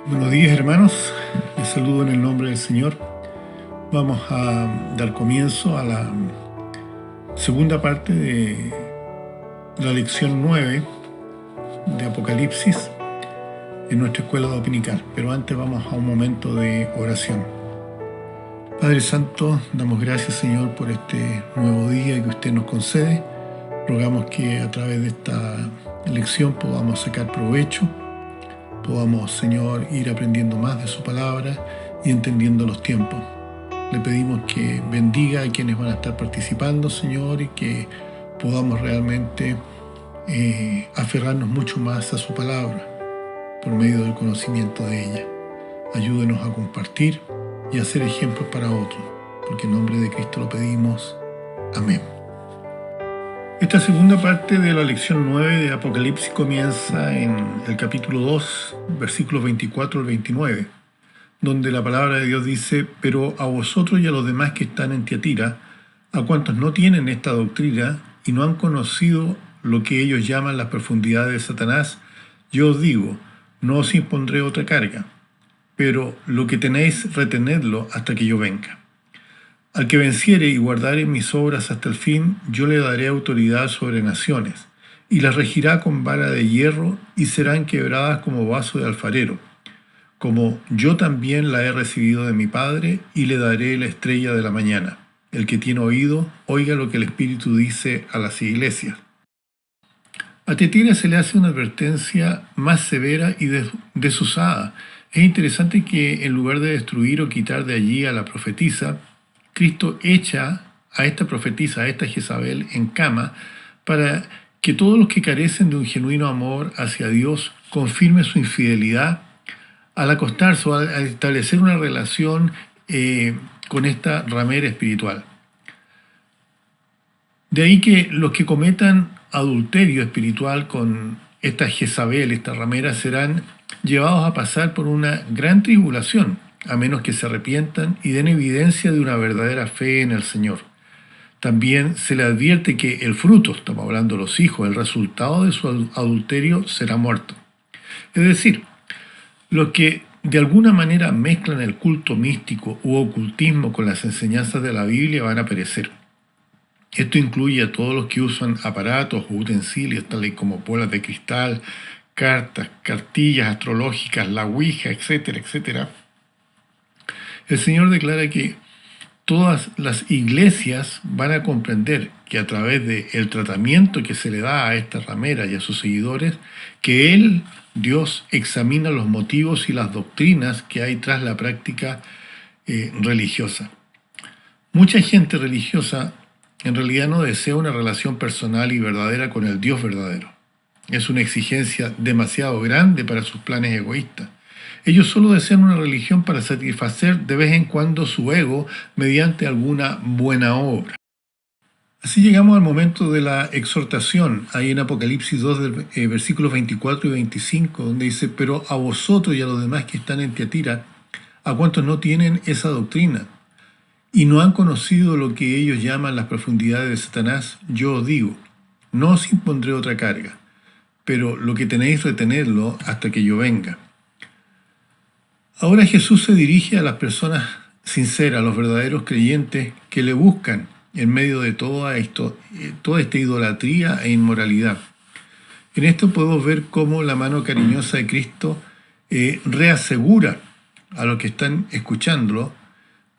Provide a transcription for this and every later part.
Buenos días, hermanos, les saludo en el nombre del Señor. Vamos a dar comienzo a la segunda parte de la lección 9 de Apocalipsis en nuestra escuela dominical. Pero antes vamos a un momento de oración. Padre Santo, damos gracias, Señor, por este nuevo día que usted nos concede. Rogamos que a través de esta lección podamos sacar provecho, podamos, Señor, ir aprendiendo más de su palabra y entendiendo los tiempos. Le pedimos que bendiga a quienes van a estar participando, Señor, y que podamos realmente aferrarnos mucho más a su palabra por medio del conocimiento de ella. Ayúdenos a compartir y a ser ejemplos para otros, porque en nombre de Cristo lo pedimos. Amén. Esta segunda parte de la lección 9 de Apocalipsis comienza en el capítulo 2, versículos 24 al 29, donde la palabra de Dios dice: pero a vosotros y a los demás que están en Tiatira, a cuantos no tienen esta doctrina y no han conocido lo que ellos llaman las profundidades de Satanás, yo os digo, no os impondré otra carga, pero lo que tenéis, retenedlo hasta que yo venga. Al que venciere y guardare mis obras hasta el fin, yo le daré autoridad sobre naciones, y las regirá con vara de hierro, y serán quebradas como vaso de alfarero, como yo también la he recibido de mi Padre, y le daré la estrella de la mañana. El que tiene oído, oiga lo que el Espíritu dice a las iglesias. A Tiatira se le hace una advertencia más severa y desusada. Es interesante que en lugar de destruir o quitar de allí a la profetisa, Cristo echa a esta profetisa, a esta Jezabel, en cama para que todos los que carecen de un genuino amor hacia Dios confirmen su infidelidad al acostarse o al establecer una relación con esta ramera espiritual. De ahí que los que cometan adulterio espiritual con esta Jezabel, esta ramera, serán llevados a pasar por una gran tribulación, a menos que se arrepientan y den evidencia de una verdadera fe en el Señor. También se le advierte que el fruto, estamos hablando de los hijos, el resultado de su adulterio será muerto. Es decir, los que de alguna manera mezclan el culto místico u ocultismo con las enseñanzas de la Biblia van a perecer. Esto incluye a todos los que usan aparatos o utensilios tales como bolas de cristal, cartas, cartillas astrológicas, la ouija, etcétera, etcétera. El Señor declara que todas las iglesias van a comprender que a través del tratamiento que se le da a esta ramera y a sus seguidores, que Él, Dios, examina los motivos y las doctrinas que hay tras la práctica religiosa. Mucha gente religiosa en realidad no desea una relación personal y verdadera con el Dios verdadero. Es una exigencia demasiado grande para sus planes egoístas. Ellos solo desean una religión para satisfacer de vez en cuando su ego mediante alguna buena obra. Así llegamos al momento de la exhortación, ahí en Apocalipsis 2, versículos 24 y 25, donde dice: pero a vosotros y a los demás que están en Tiatira, a cuantos no tienen esa doctrina, y no han conocido lo que ellos llaman las profundidades de Satanás, yo os digo, no os impondré otra carga, pero lo que tenéis, retenedlo hasta que yo venga. Ahora Jesús se dirige a las personas sinceras, a los verdaderos creyentes que le buscan en medio de toda esta idolatría e inmoralidad. En esto podemos ver cómo la mano cariñosa de Cristo reasegura a los que están escuchándolo,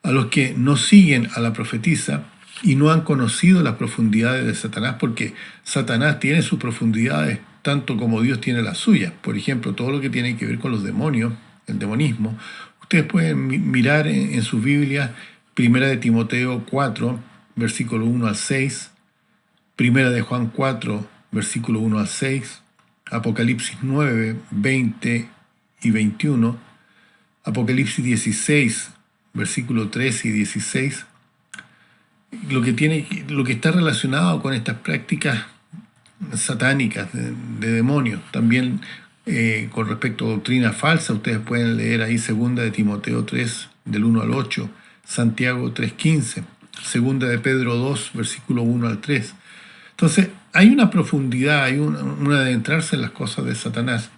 a los que no siguen a la profetisa y no han conocido las profundidades de Satanás, porque Satanás tiene sus profundidades tanto como Dios tiene las suyas. Por ejemplo, todo lo que tiene que ver con los demonios, el demonismo. Ustedes pueden mirar en sus Biblias 1 de Timoteo 4, versículo 1 al 6, 1 de Juan 4, versículo 1 al 6, Apocalipsis 9, 20 y 21, Apocalipsis 16, versículo 13 y 16, lo que está relacionado con estas prácticas satánicas de demonios. También con respecto a doctrina falsa, ustedes pueden leer ahí 2 de Timoteo 3, del 1 al 8, Santiago 3:15, 2 de Pedro 2, versículo 1 al 3. Entonces, hay una profundidad, hay un adentrarse en las cosas de Satanás.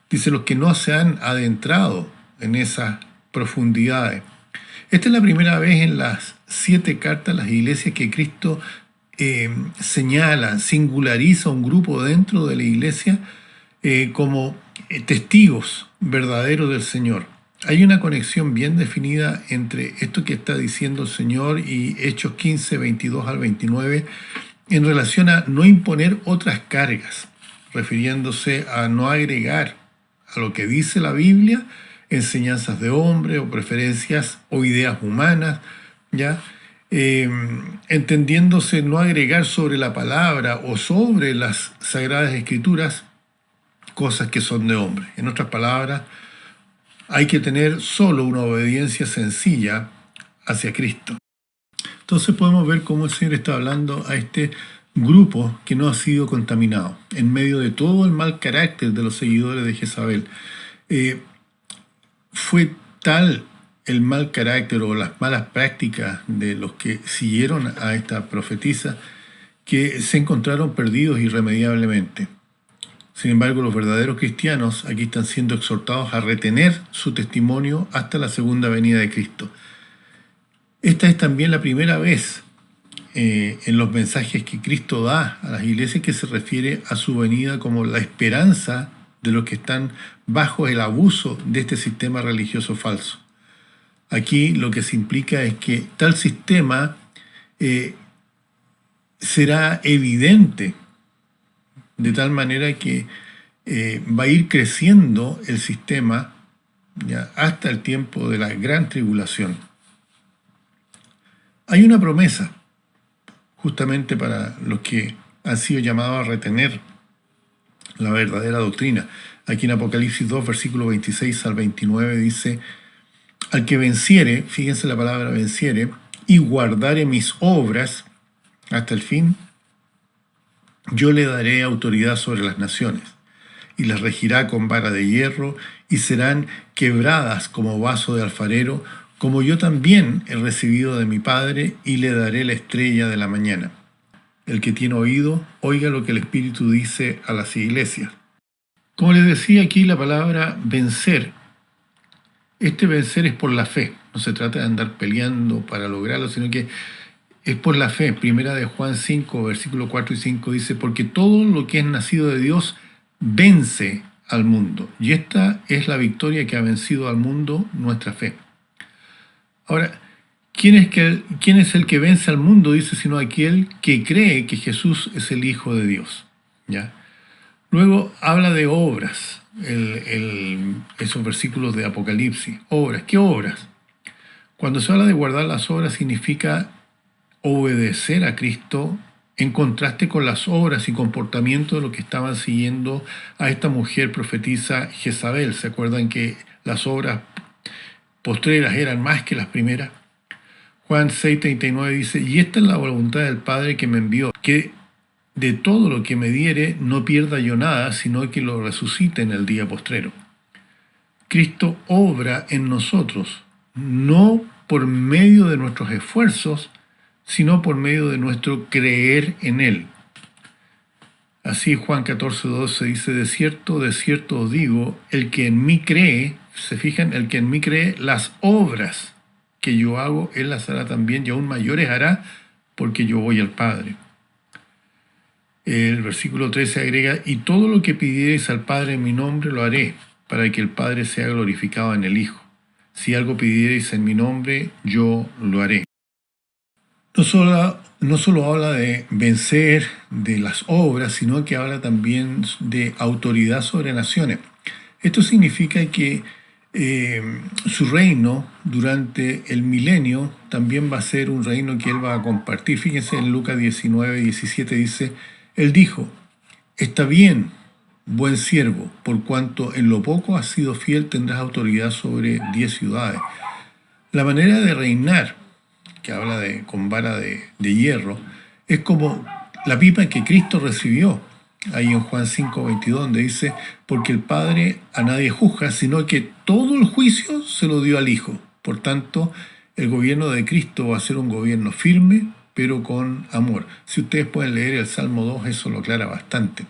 Dice, los que no se han adentrado en esas profundidades. Esta es la primera vez en las 7 cartas a las iglesias que Cristo señala, singulariza un grupo dentro de la iglesia como testigos verdaderos del Señor. Hay una conexión bien definida entre esto que está diciendo el Señor y Hechos 15, 22 al 29, en relación a no imponer otras cargas, refiriéndose a no agregar a lo que dice la Biblia enseñanzas de hombre o preferencias o ideas humanas, ¿ya? Entendiéndose no agregar sobre la palabra o sobre las Sagradas Escrituras cosas que son de hombre. En otras palabras, hay que tener solo una obediencia sencilla hacia Cristo. Entonces podemos ver cómo el Señor está hablando a este grupo que no ha sido contaminado, en medio de todo el mal carácter de los seguidores de Jezabel. Fue tal el mal carácter o las malas prácticas de los que siguieron a esta profetisa que se encontraron perdidos irremediablemente. Sin embargo, los verdaderos cristianos aquí están siendo exhortados a retener su testimonio hasta la segunda venida de Cristo. Esta es también la primera vez en los mensajes que Cristo da a las iglesias que se refiere a su venida como la esperanza de los que están bajo el abuso de este sistema religioso falso. Aquí lo que se implica es que tal sistema será evidente, de tal manera que va a ir creciendo el sistema ya, hasta el tiempo de la gran tribulación. Hay una promesa justamente para los que han sido llamados a retener la verdadera doctrina. Aquí en Apocalipsis 2, versículo 26 al 29 dice, al que venciere, fíjense la palabra venciere, y guardare mis obras hasta el fin, yo le daré autoridad sobre las naciones, y las regirá con vara de hierro, y serán quebradas como vaso de alfarero, como yo también he recibido de mi Padre, y le daré la estrella de la mañana. El que tiene oído, oiga lo que el Espíritu dice a las iglesias. Como les decía aquí, la palabra vencer, este vencer es por la fe. No se trata de andar peleando para lograrlo, sino que es por la fe. Primera de Juan 5, versículo 4 y 5 dice, porque todo lo que es nacido de Dios vence al mundo. Y esta es la victoria que ha vencido al mundo, nuestra fe. Ahora, ¿quién es el que vence al mundo? Dice, sino aquel que cree que Jesús es el Hijo de Dios. ¿Ya? Luego habla de obras, esos versículos de Apocalipsis. Obras, ¿qué obras? Cuando se habla de guardar las obras significa obedecer a Cristo en contraste con las obras y comportamientos de los que estaban siguiendo a esta mujer profetisa Jezabel. ¿Se acuerdan que las obras postreras eran más que las primeras? Juan 6:39 dice, y esta es la voluntad del Padre que me envió, que de todo lo que me diere no pierda yo nada, sino que lo resucite en el día postrero. Cristo obra en nosotros, no por medio de nuestros esfuerzos, sino por medio de nuestro creer en Él. Así Juan 14:12 dice, de cierto os digo, el que en mí cree, se fijan, el que en mí cree, las obras que yo hago, Él las hará también, y aún mayores hará, porque yo voy al Padre. El versículo 13 agrega, y todo lo que pidiereis al Padre en mi nombre lo haré, para que el Padre sea glorificado en el Hijo. Si algo pidiereis en mi nombre, yo lo haré. No solo habla de vencer, de las obras, sino que habla también de autoridad sobre naciones. Esto significa que su reino durante el milenio también va a ser un reino que Él va a compartir. Fíjense en Lucas 19:17 dice, Él dijo, está bien, buen siervo, por cuanto en lo poco has sido fiel tendrás autoridad sobre 10 ciudades. La manera de reinar, que habla con vara de hierro, es como la pipa que Cristo recibió, ahí en Juan 5:22, donde dice, porque el Padre a nadie juzga, sino que todo el juicio se lo dio al Hijo. Por tanto, el gobierno de Cristo va a ser un gobierno firme, pero con amor. Si ustedes pueden leer el Salmo 2, eso lo aclara bastante.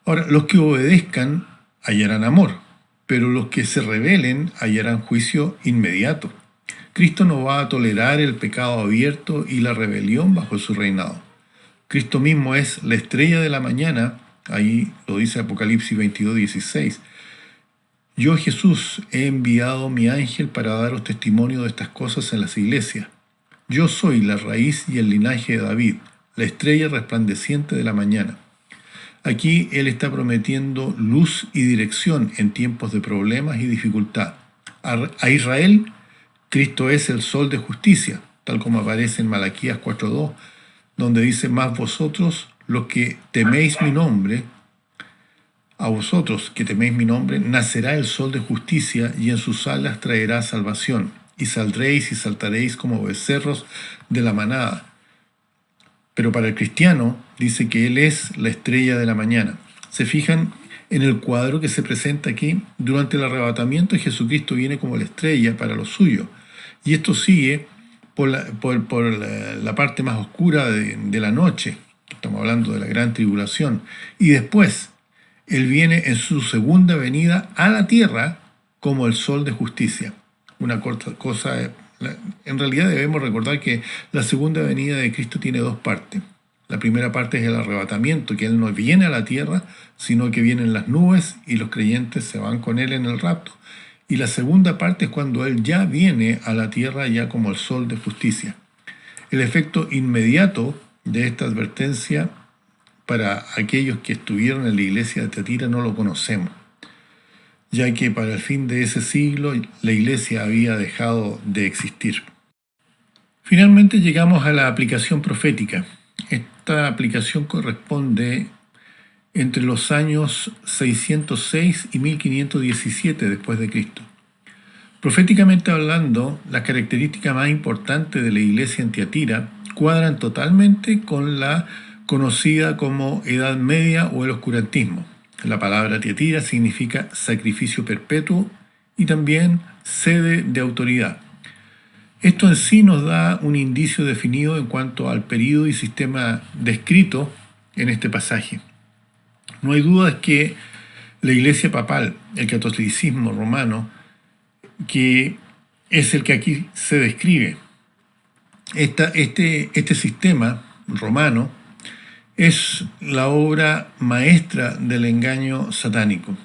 Ahora, los que obedezcan hallarán amor, pero los que se rebelen hallarán juicio inmediato. Cristo no va a tolerar el pecado abierto y la rebelión bajo su reinado. Cristo mismo es la estrella de la mañana, ahí lo dice Apocalipsis 22:16. Yo, Jesús, he enviado mi ángel para daros testimonio de estas cosas en las iglesias. Yo soy la raíz y el linaje de David, la estrella resplandeciente de la mañana. Aquí Él está prometiendo luz y dirección en tiempos de problemas y dificultad. A Israel, Cristo es el sol de justicia, tal como aparece en Malaquías 4:2, donde dice: más vosotros, los que teméis mi nombre, a vosotros que teméis mi nombre, nacerá el sol de justicia y en sus alas traerá salvación. Y saldréis y saltaréis como becerros de la manada. Pero para el cristiano dice que Él es la estrella de la mañana. ¿Se fijan en el cuadro que se presenta aquí? Durante el arrebatamiento Jesucristo viene como la estrella para los suyos. Y esto sigue por la parte más oscura de la noche. Estamos hablando de la gran tribulación. Y después Él viene en su segunda venida a la tierra como el sol de justicia. Una cosa, en realidad debemos recordar que la segunda venida de Cristo tiene dos partes. La primera parte es el arrebatamiento, que Él no viene a la tierra, sino que viene en las nubes y los creyentes se van con Él en el rapto. Y la segunda parte es cuando Él ya viene a la tierra ya como el sol de justicia. El efecto inmediato de esta advertencia para aquellos que estuvieron en la iglesia de Tiatira no lo conocemos, ya que para el fin de ese siglo la iglesia había dejado de existir. Finalmente llegamos a la aplicación profética. Esta aplicación corresponde entre los años 606 y 1517 después de Cristo. Proféticamente hablando, las características más importantes de la iglesia en Tiatira cuadran totalmente con la conocida como Edad Media o el oscurantismo. La palabra Tiatira significa sacrificio perpetuo y también sede de autoridad. Esto en sí nos da un indicio definido en cuanto al período y sistema descrito en este pasaje. No hay duda que la iglesia papal, el catolicismo romano, que es el que aquí se describe, este sistema romano es la obra maestra del engaño satánico.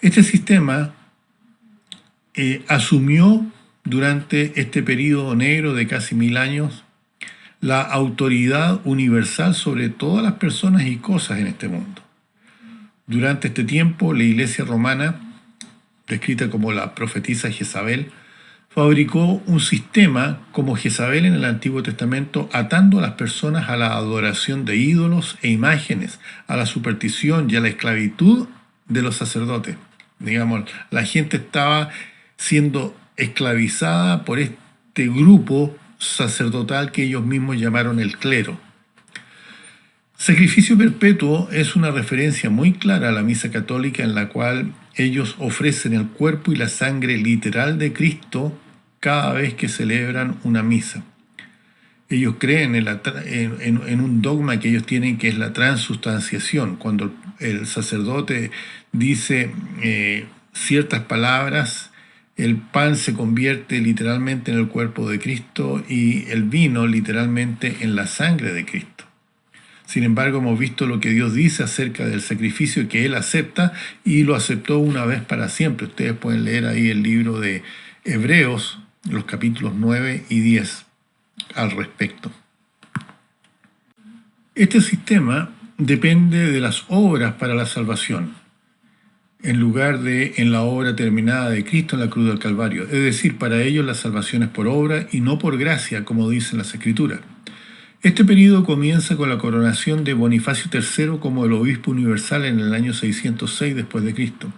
Este sistema asumió durante este período negro de casi 1000 años la autoridad universal sobre todas las personas y cosas en este mundo. Durante este tiempo, la iglesia romana, descrita como la profetisa Jezabel, fabricó un sistema como Jezabel en el Antiguo Testamento, atando a las personas a la adoración de ídolos e imágenes, a la superstición y a la esclavitud de los sacerdotes. Digamos, la gente estaba siendo esclavizada por este grupo sacerdotal que ellos mismos llamaron el clero. Sacrificio perpetuo es una referencia muy clara a la misa católica, en la cual ellos ofrecen el cuerpo y la sangre literal de Cristo cada vez que celebran una misa. Ellos creen en un dogma que ellos tienen, que es la transustanciación. Cuando el sacerdote dice ciertas palabras, el pan se convierte literalmente en el cuerpo de Cristo y el vino literalmente en la sangre de Cristo. Sin embargo, hemos visto lo que Dios dice acerca del sacrificio que Él acepta, y lo aceptó una vez para siempre. Ustedes pueden leer ahí el libro de Hebreos, los capítulos 9 y 10 al respecto. Este sistema depende de las obras para la salvación, en lugar de en la obra terminada de Cristo en la cruz del Calvario. Es decir, para ellos la salvación es por obra y no por gracia, como dicen las Escrituras. Este periodo comienza con la coronación de Bonifacio III como el obispo universal en el año 606 después de Cristo.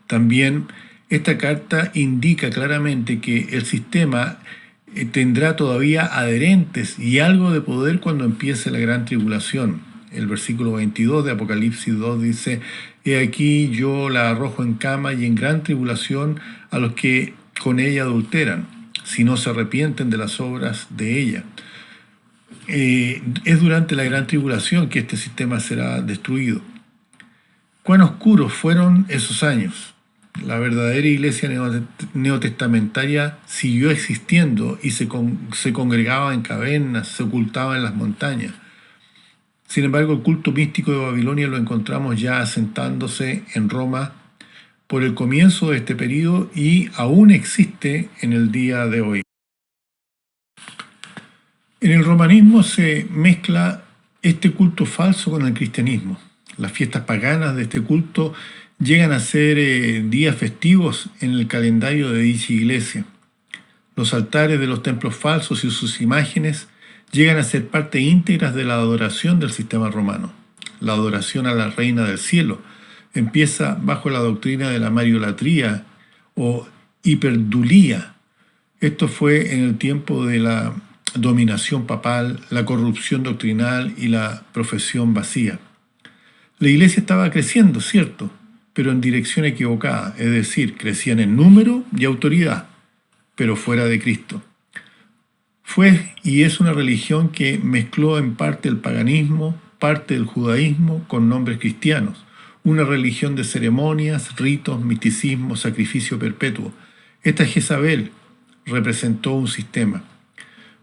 También esta carta indica claramente que el sistema tendrá todavía adherentes y algo de poder cuando empiece la gran tribulación. El versículo 22 de Apocalipsis 2 dice: «He aquí yo la arrojo en cama y en gran tribulación a los que con ella adulteran, si no se arrepienten de las obras de ella». Es durante la gran tribulación que este sistema será destruido. ¿Cuán oscuros fueron esos años? La verdadera iglesia neotestamentaria siguió existiendo y se congregaba en cavernas, se ocultaba en las montañas. Sin embargo, el culto místico de Babilonia lo encontramos ya asentándose en Roma por el comienzo de este periodo y aún existe en el día de hoy. En el romanismo se mezcla este culto falso con el cristianismo. Las fiestas paganas de este culto llegan a ser días festivos en el calendario de dicha iglesia. Los altares de los templos falsos y sus imágenes llegan a ser parte íntegra de la adoración del sistema romano. La adoración a la reina del cielo empieza bajo la doctrina de la mariolatría o hiperdulía. Esto fue en el tiempo de la dominación papal, la corrupción doctrinal y la profesión vacía. La iglesia estaba creciendo, cierto, pero en dirección equivocada, es decir, crecían en número y autoridad, pero fuera de Cristo. Fue y es una religión que mezcló en parte el paganismo, parte del judaísmo con nombres cristianos, una religión de ceremonias, ritos, misticismo, sacrificio perpetuo. Esta Jezabel representó un sistema.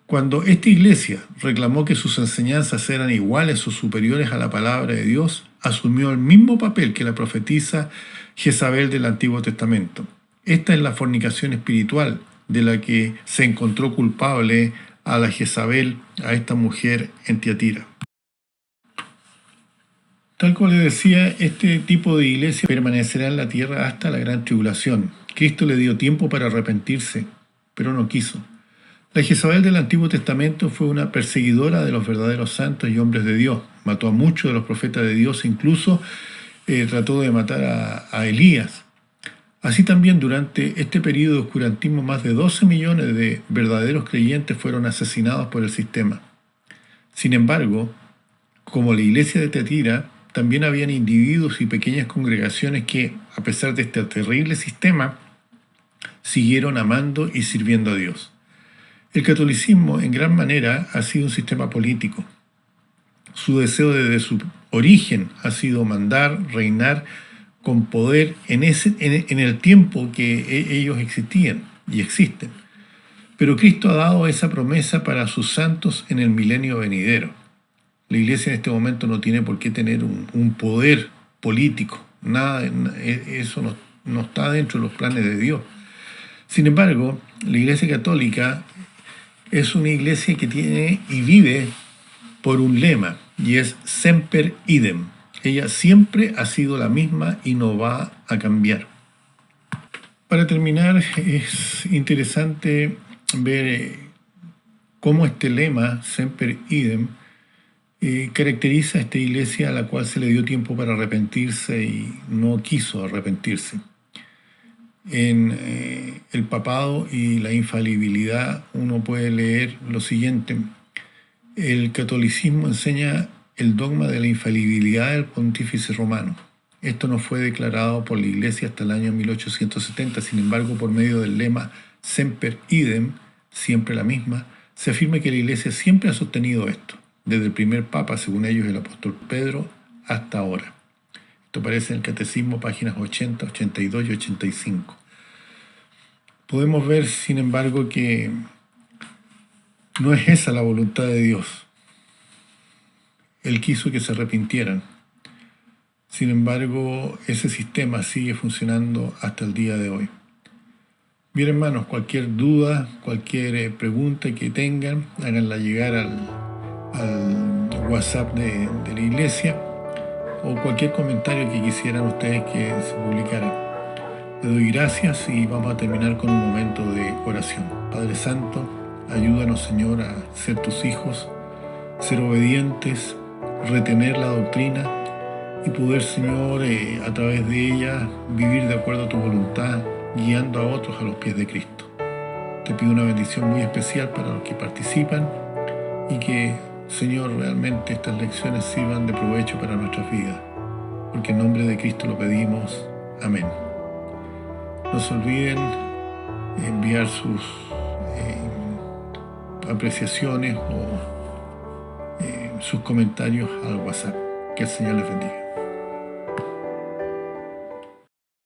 Cuando esta iglesia reclamó que sus enseñanzas eran iguales o superiores a la palabra de Dios, asumió el mismo papel que la profetisa Jezabel del Antiguo Testamento. Esta es la fornicación espiritual de la que se encontró culpable a la Jezabel, a esta mujer en Tiatira. Tal como les decía, este tipo de iglesia permanecerá en la tierra hasta la gran tribulación. Cristo le dio tiempo para arrepentirse, pero no quiso. La Jezabel del Antiguo Testamento fue una perseguidora de los verdaderos santos y hombres de Dios. Mató a muchos de los profetas de Dios, incluso trató de matar a Elías. Así también durante este periodo de oscurantismo más de 12 millones de verdaderos creyentes fueron asesinados por el sistema. Sin embargo, como la iglesia de Tiatira, también habían individuos y pequeñas congregaciones que, a pesar de este terrible sistema, siguieron amando y sirviendo a Dios. El catolicismo, en gran manera, ha sido un sistema político. Su deseo desde su origen ha sido mandar, reinar con poder en el tiempo que ellos existían y existen. Pero Cristo ha dado esa promesa para sus santos en el milenio venidero. La iglesia en este momento no tiene por qué tener un poder político. Nada, eso no está dentro de los planes de Dios. Sin embargo, la iglesia católica es una iglesia que tiene y vive por un lema, y es Semper Idem. Ella siempre ha sido la misma y no va a cambiar. Para terminar, es interesante ver cómo este lema, Semper Idem, caracteriza a esta iglesia a la cual se le dio tiempo para arrepentirse y no quiso arrepentirse. En el papado y la infalibilidad uno puede leer lo siguiente: el catolicismo enseña el dogma de la infalibilidad del pontífice romano. Esto no fue declarado por la Iglesia hasta el año 1870, sin embargo, por medio del lema Semper Idem, siempre la misma, se afirma que la Iglesia siempre ha sostenido esto, desde el primer papa, según ellos el apóstol Pedro, hasta ahora. Esto aparece en el Catecismo, páginas 80, 82 y 85. Podemos ver, sin embargo, que no es esa la voluntad de Dios. Él quiso que se arrepintieran. Sin embargo, ese sistema sigue funcionando hasta el día de hoy. Bien, hermanos, cualquier duda, cualquier pregunta que tengan, háganla llegar al WhatsApp de la iglesia, o cualquier comentario que quisieran ustedes que se publicara. Les doy gracias y vamos a terminar con un momento de oración. Padre Santo, ayúdanos, Señor, a ser tus hijos, ser obedientes, retener la doctrina y poder, Señor, a través de ella vivir de acuerdo a tu voluntad, guiando a otros a los pies de Cristo. Te pido una bendición muy especial para los que participan y que, Señor, realmente estas lecciones sirvan de provecho para nuestras vidas, porque en nombre de Cristo lo pedimos. Amén. No se olviden enviar sus apreciaciones o sus comentarios al WhatsApp. Que el Señor les bendiga.